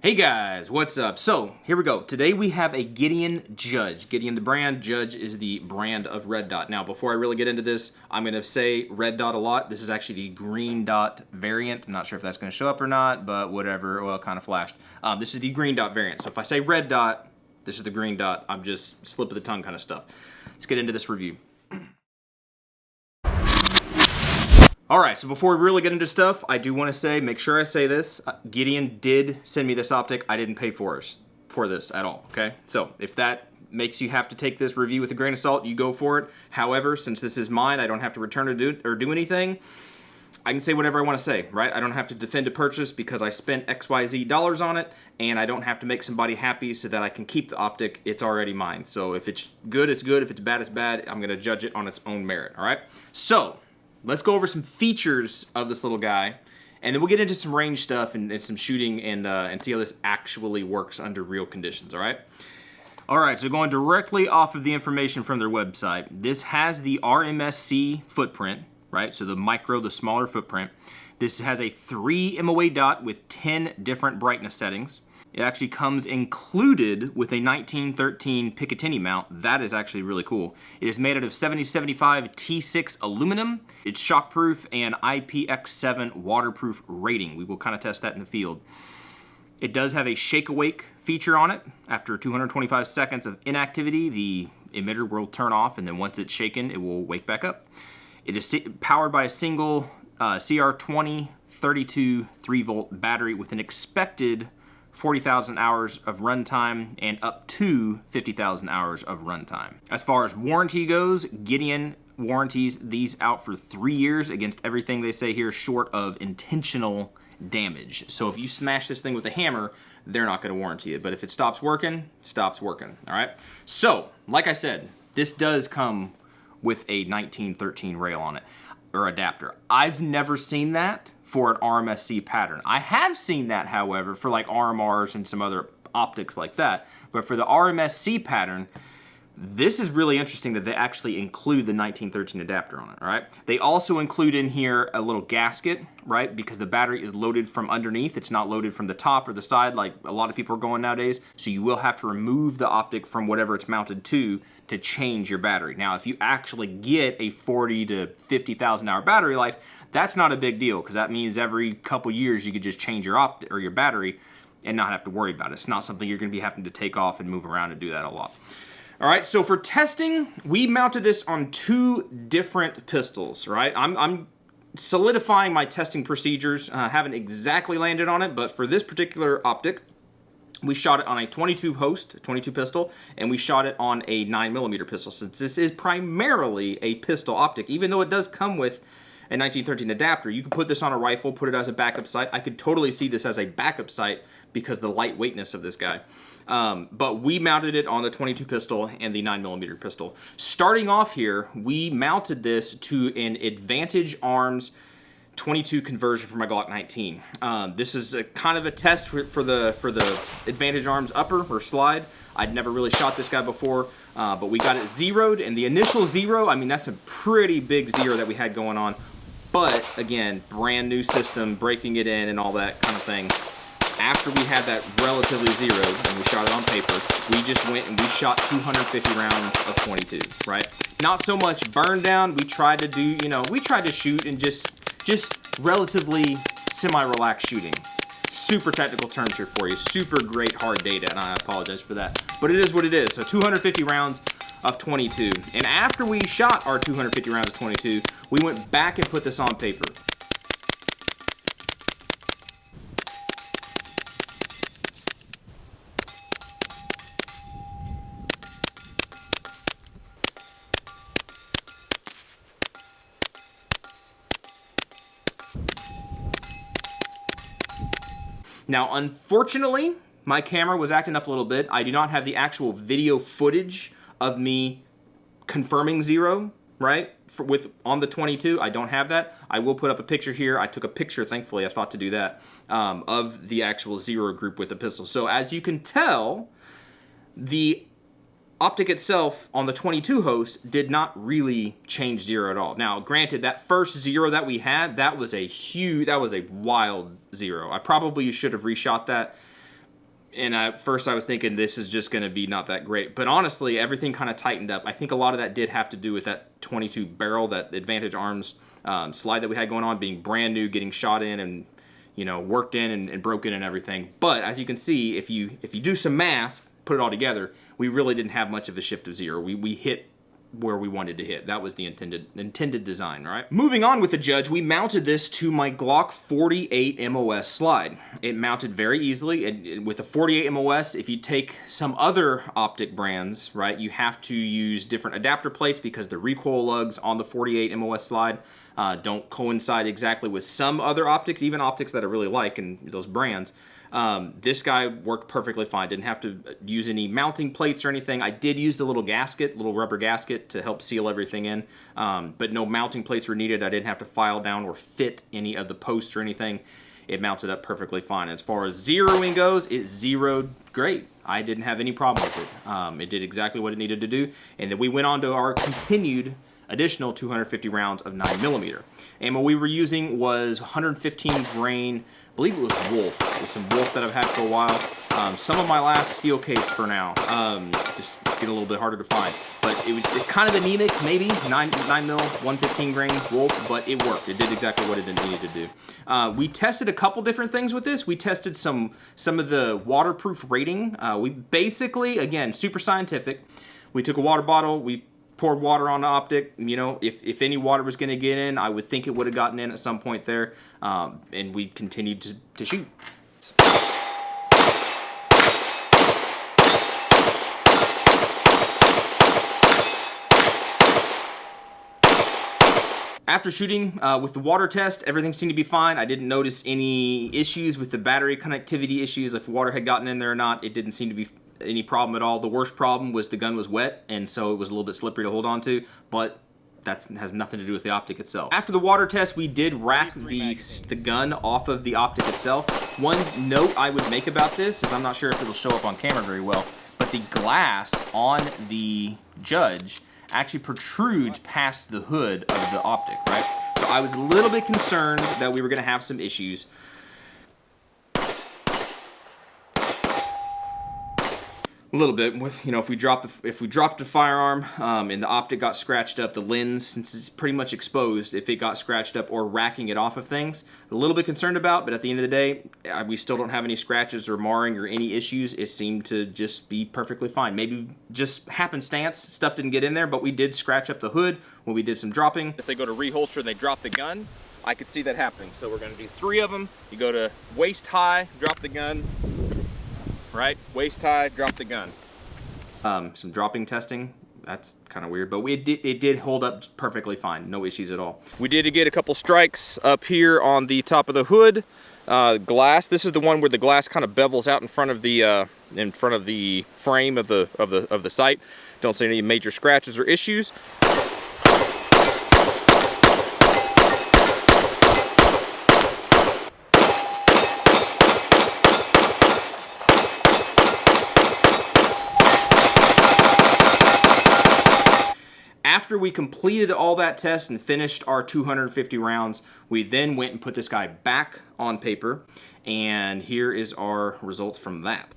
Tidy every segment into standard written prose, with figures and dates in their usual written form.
Hey guys, what's up? So, here we go. Today we have a Gideon Judge. Gideon the brand, Judge is the brand of red dot. Now, before I really get into this, I'm going to say red dot a lot. This is actually the green dot variant. I'm not sure if that's going to show up or not, but whatever. Well, it kind of flashed. This is the green dot variant. So if I say red dot, this is the green dot. I'm just slip of the tongue kind of stuff. Let's get into this review. Alright, so before we really get into stuff, I do want to say, make sure I say this, Gideon did send me this optic. I didn't pay for this at all, okay? So, if that makes you have to take this review with a grain of salt, you go for it. However, since this is mine, I don't have to return it or do anything. I can say whatever I want to say, right? I don't have to defend a purchase because I spent XYZ dollars on it, and I don't have to make somebody happy so that I can keep the optic. It's already mine. So, if it's good, it's good. If it's bad, it's bad. I'm going to judge it on its own merit, alright? So, let's go over some features of this little guy, and then we'll get into some range stuff and some shooting and see how this actually works under real conditions, all right? All right, so going directly off of the information from their website, this has the RMSc footprint, right? So the smaller footprint. This has a 3 MOA dot with 10 different brightness settings. It actually comes included with a 1913 Picatinny mount. That is actually really cool. It is made out of 7075 T6 aluminum. It's shockproof and IPX7 waterproof rating. We will kind of test that in the field. It does have a shake awake feature on it. After 225 seconds of inactivity, the emitter will turn off, and then once it's shaken, it will wake back up. It is powered by a single CR20 32 3-volt battery with an expected 40,000 hours of runtime and up to 50,000 hours of runtime. As far as warranty goes, Gideon warranties these out for 3 years against everything they say here short of intentional damage. So if you smash this thing with a hammer, they're not going to warranty it. But if it stops working, all right? So, like I said, this does come with a 1913 rail on it, or adapter. I've never seen that for an RMSc pattern. I have seen that, however, for like RMRs and some other optics like that. But for the RMSc pattern, this is really interesting that they actually include the 1913 adapter on it, all right? They also include in here a little gasket, right? Because the battery is loaded from underneath. It's not loaded from the top or the side like a lot of people are going nowadays. So you will have to remove the optic from whatever it's mounted to change your battery. Now, if you actually get a 40 to 50,000 hour battery life, that's not a big deal because that means every couple years you could just change your optic or your battery and not have to worry about it. It's not something you're going to be having to take off and move around and do that a lot. All right, so for testing, we mounted this on 2 different pistols, right? I'm solidifying my testing procedures. Haven't exactly landed on it, but for this particular optic, we shot it on a 22 pistol, and we shot it on a 9mm pistol, since this is primarily a pistol optic. Even though it does come with a 1913 adapter, you can put this on a rifle, put it as a backup sight. I could totally see this as a backup sight because of the lightweightness of this guy. But we mounted it on the 22 pistol and the 9mm pistol. Starting off here, we mounted this to an Advantage Arms 22 conversion for my Glock 19. This is a kind of a test for the Advantage Arms upper or slide. I'd never really shot this guy before, but we got it zeroed, and the initial zero, I mean, that's a pretty big zero that we had going on. But again, brand new system, breaking it in and all that kind of thing. After we had that relatively zeroed and we shot it on paper, we just went and we shot 250 rounds of 22, right? Not so much burn down. We tried to do, we tried to shoot and just relatively semi-relaxed shooting. Super technical terms here for you. Super great hard data, and I apologize for that. But it is what it is. So 250 rounds of 22. And after we shot our 250 rounds of 22, we went back and put this on paper. Now, unfortunately, my camera was acting up a little bit. I do not have the actual video footage of me confirming zero, right? On the 22, I don't have that. I will put up a picture here. I took a picture, thankfully, I thought to do that, of the actual zero group with the pistol. So as you can tell, the Optic itself on the 22 host did not really change zero at all. Now, granted, that first zero that we had, that was a wild zero. I probably should have reshot that, And at first I was thinking this is just going to be not that great. But honestly, everything kind of tightened up. I think a lot of that did have to do with that 22 barrel, that Advantage Arms slide that we had going on, being brand new, getting shot in and, you know, worked in and broken and everything. But as you can see, if you do some math, put it all together, we really didn't have much of a shift of zero. We hit where we wanted to hit. That was the intended design, all right? Moving on with the Judge, we mounted this to my Glock 48 MOS slide. It mounted very easily, and with a 48 MOS, if you take some other Optic brands, right, you have to use different adapter plates because the recoil lugs on the 48 MOS slide don't coincide exactly with some other optics, even optics that I really like and those brands. This guy worked perfectly fine. Didn't have to use any mounting plates or anything. I did use the little gasket, little rubber gasket to help seal everything in, but no mounting plates were needed. I didn't have to file down or fit any of the posts or anything. It mounted up perfectly fine. As far as zeroing goes, it zeroed great. I didn't have any problem with it. It did exactly what it needed to do, and then we went on to our continued additional 250 rounds of 9mm. Ammo we were using was 115 grain, I believe it was Wolf. It's some Wolf that I've had for a while. Some of my last steel case for now. Just it's getting a little bit harder to find. But it's kind of anemic, maybe, 9mm, 115 grain Wolf, but it worked. It did exactly what it needed to do. We tested a couple different things with this. We tested some of the waterproof rating. We basically, again, super scientific. We took a water bottle, we poured water on the Optic. You know, if any water was going to get in, I would think it would have gotten in at some point there, and we continued to shoot. After shooting with the water test, everything seemed to be fine. I didn't notice any issues with the battery connectivity issues, if water had gotten in there or not. It didn't seem to be any problem at all. The worst problem was the gun was wet, and so it was a little bit slippery to hold on to, but that has nothing to do with the Optic itself. After the water test, we did rack the gun off of the Optic itself. One note I would make about this is I'm not sure if it'll show up on camera very well, but the glass on the Judge actually protrudes past the hood of the Optic, right? So I was a little bit concerned that we were going to have some issues. A little bit with, you know, if we dropped the firearm and the Optic got scratched up, the lens, since it's pretty much exposed, if it got scratched up or racking it off of things, a little bit concerned about, but at the end of the day, we still don't have any scratches or marring or any issues. It seemed to just be perfectly fine. Maybe just happenstance, stuff didn't get in there, but we did scratch up the hood when we did some dropping. If they go to reholster and they drop the gun, I could see that happening. So we're gonna do 3 of them. You go to waist high, drop the gun, right? Waist high, drop the gun. Some dropping testing. That's kind of weird, but it did hold up perfectly fine. No issues at all. We did get a couple strikes up here on the top of the hood. Glass. This is the one where the glass kind of bevels out in front of the frame of the sight. Don't see any major scratches or issues. After we completed all that test and finished our 250 rounds, we then went and put this guy back on paper, and here is our results from that.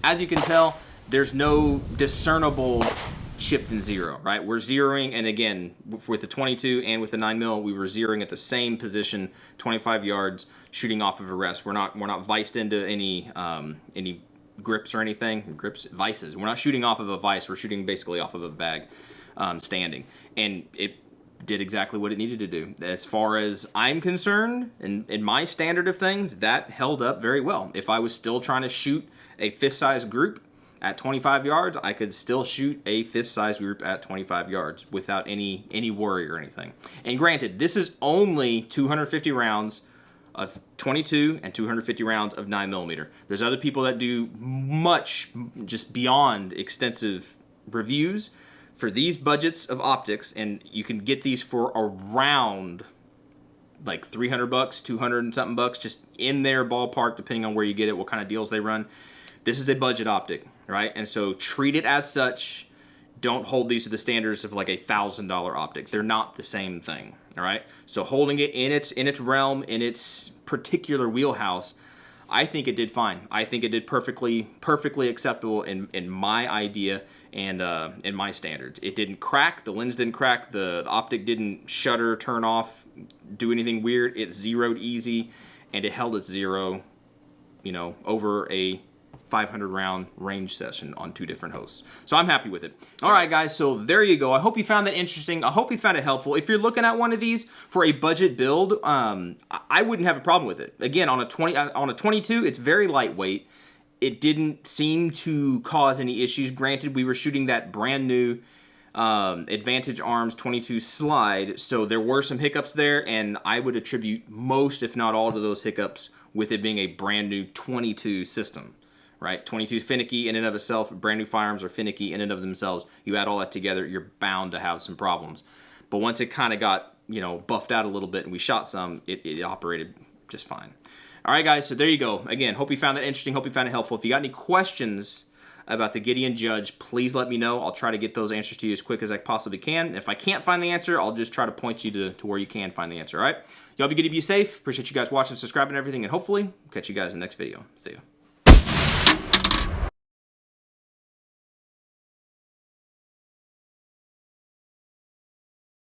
As you can tell, there's no discernible shift in zero, right? We're zeroing, and again, with the 22 and with the 9mm, we were zeroing at the same position, 25 yards, shooting off of a rest. We're not viced into any grips or anything. Vices. We're not shooting off of a vice. We're shooting basically off of a bag, standing, and it did exactly what it needed to do. As far as I'm concerned, in my standard of things, that held up very well. If I was still trying to shoot a fist-sized group at 25 yards, I could still shoot a fist-sized group at 25 yards without any worry or anything. And granted, this is only 250 rounds of 22 and 250 rounds of 9mm. There's other people that do much, just beyond extensive reviews for these budgets of optics, and you can get these for around like $300, 200 and something bucks, just in their ballpark, depending on where you get it, what kind of deals they run. This is a budget optic, right? And so treat it as such. Don't hold these to the standards of like a $1,000 optic. They're not the same thing. All right, so holding it in its realm, in its particular wheelhouse, I think it did fine. I think it did perfectly acceptable in my idea and in my standards. It didn't crack. The lens didn't crack. The optic didn't shutter, turn off, do anything weird. It zeroed easy, and it held its zero, you know, over a 500 round range session on 2 different hosts. So I'm happy with it. All right, guys, so there you go. I hope you found that interesting. I hope you found it helpful. If you're looking at one of these for a budget build, I wouldn't have a problem with it. Again, on a 22, it's very lightweight. It didn't seem to cause any issues. Granted, we were shooting that brand new Advantage Arms 22 slide, so there were some hiccups there, and I would attribute most, if not all, of those hiccups with it being a brand new 22 system. Right, 22 is finicky in and of itself. Brand new firearms are finicky in and of themselves. You add all that together, you're bound to have some problems. But once it kind of got, you know, buffed out a little bit and we shot some, it operated just fine. All right, guys, so there you go. Again, hope you found that interesting. Hope you found it helpful. If you got any questions about the Gideon Judge, please let me know. I'll try to get those answers to you as quick as I possibly can. If I can't find the answer, I'll just try to point you to where you can find the answer, all right? Y'all be good, be safe. Appreciate you guys watching, subscribing, and everything, and hopefully, we'll catch you guys in the next video. See ya.